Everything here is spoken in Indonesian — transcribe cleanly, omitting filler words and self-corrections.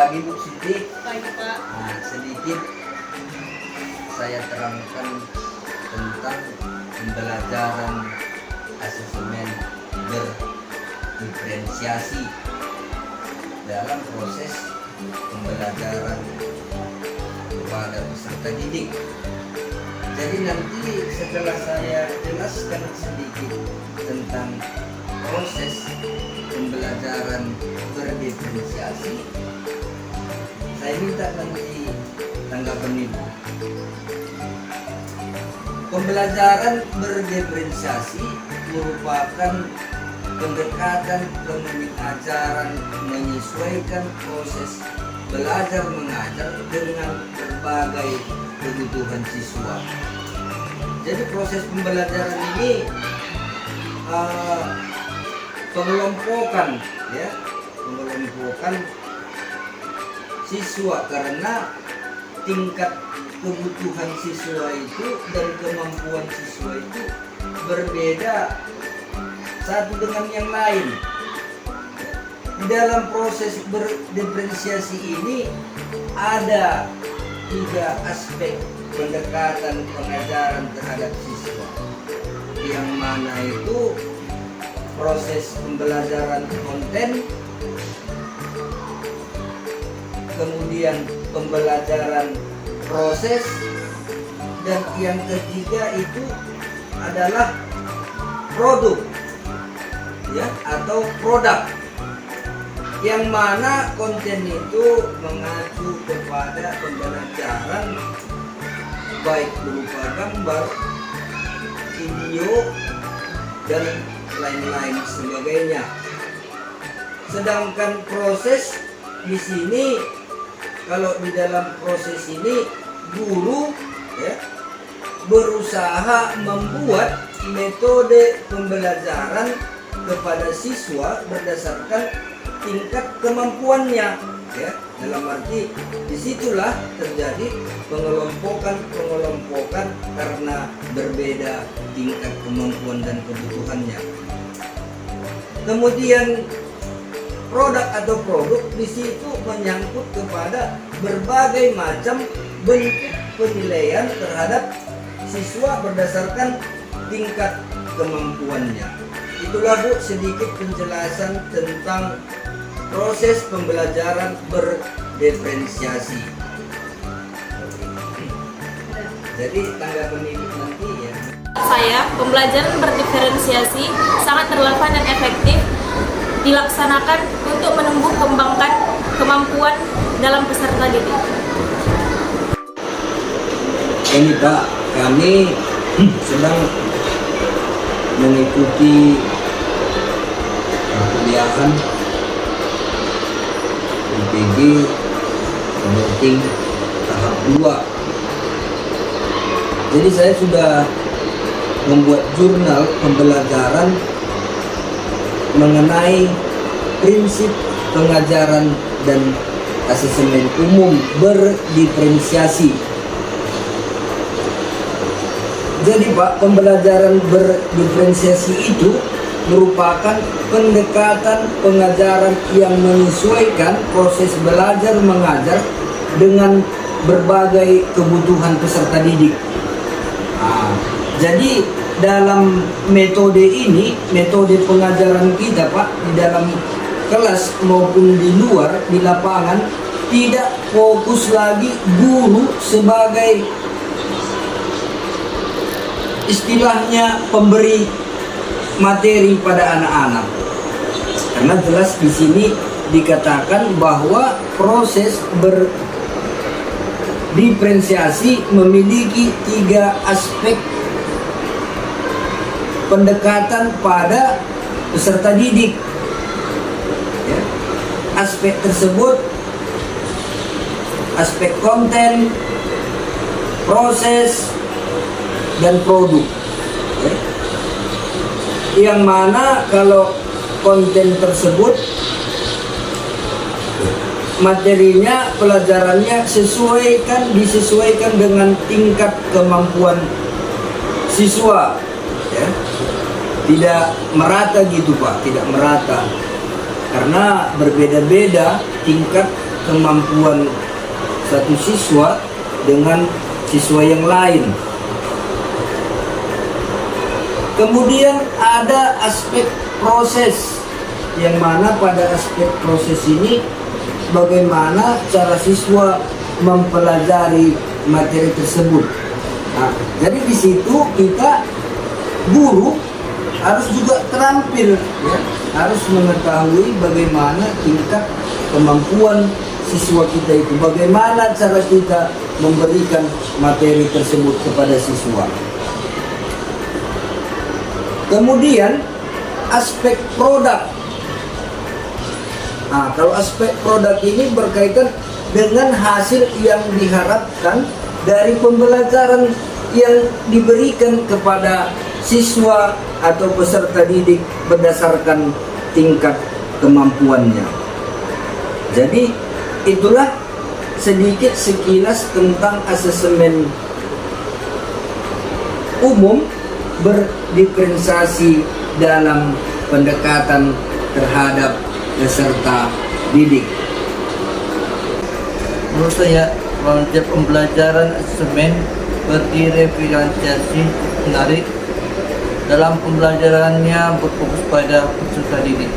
Pagi Bu Siti. Pagi Pak. Nah, sedikit saya terangkan tentang pembelajaran asesmen berdiferensiasi dalam proses pembelajaran kepada peserta didik. Jadi nanti setelah saya jelaskan sedikit tentang proses pembelajaran berdiferensiasi, saya minta nanti tanggapan Ibu. Pembelajaran berdiferensiasi merupakan pendekatan pengajaran menyesuaikan proses belajar mengajar dengan berbagai kebutuhan siswa. Jadi proses pembelajaran ini pengelompokan siswa karena tingkat kebutuhan siswa itu dan kemampuan siswa itu berbeda satu dengan yang lain. Di dalam proses berdiferensiasi ini ada 3 aspek pendekatan pengajaran terhadap siswa, yang mana itu proses pembelajaran konten, kemudian pembelajaran proses, dan yang ketiga itu adalah produk atau produk, yang mana konten itu mengacu kepada pembelajaran baik berupa gambar, video, dan lain-lain sebagainya. Sedangkan proses di sini, kalau di dalam proses ini guru berusaha membuat metode pembelajaran kepada siswa berdasarkan tingkat kemampuannya, dalam arti disitulah terjadi pengelompokan karena berbeda tingkat kemampuan dan kebutuhannya. Kemudian produk atau produk di situ menyangkut kepada berbagai macam bentuk penilaian terhadap siswa berdasarkan tingkat kemampuannya. Itulah Bu sedikit penjelasan tentang proses pembelajaran berdiferensiasi. Jadi tanggapan Ibu nanti ya. Saya, pembelajaran berdiferensiasi sangat relevan dan efektif dilaksanakan untuk menumbuh kembangkan kemampuan dalam peserta didik. Ini Pak, kami sedang mengikuti kuliahan IPG promoting tahap 2. Jadi saya sudah membuat jurnal pembelajaran mengenai prinsip pengajaran dan asesmen umum berdiferensiasi. Jadi Pak, pembelajaran berdiferensiasi itu merupakan pendekatan pengajaran yang menyesuaikan proses belajar mengajar dengan berbagai kebutuhan peserta didik. Jadi dalam metode ini, metode pengajaran kita Pak, di dalam kelas maupun di luar, di lapangan, tidak fokus lagi guru sebagai istilahnya pemberi materi pada anak-anak. Karena jelas di sini dikatakan bahwa proses berdiferensiasi memiliki 3 aspek pendekatan pada peserta didik. Aspek tersebut aspek konten, proses, dan produk. Yang mana kalau konten tersebut materinya, pelajarannya disesuaikan dengan tingkat kemampuan siswa, tidak merata gitu Pak, tidak merata karena berbeda-beda tingkat kemampuan satu siswa dengan siswa yang lain. Kemudian ada aspek proses, yang mana pada aspek proses ini bagaimana cara siswa mempelajari materi tersebut. Nah, jadi di situ kita guru harus juga terampil, ya, harus mengetahui bagaimana tingkat kemampuan siswa kita itu, bagaimana cara kita memberikan materi tersebut kepada siswa. Kemudian aspek produk. Nah, kalau aspek produk ini berkaitan dengan hasil yang diharapkan dari pembelajaran yang diberikan kepada siswa atau peserta didik berdasarkan tingkat kemampuannya. Jadi itulah sedikit sekilas tentang asesmen umum berdiferensiasi dalam pendekatan terhadap peserta didik. Menurut saya, konsep pembelajaran asesmen berdiferensiasi menarik dalam pembelajarannya berfokus pada peserta didik.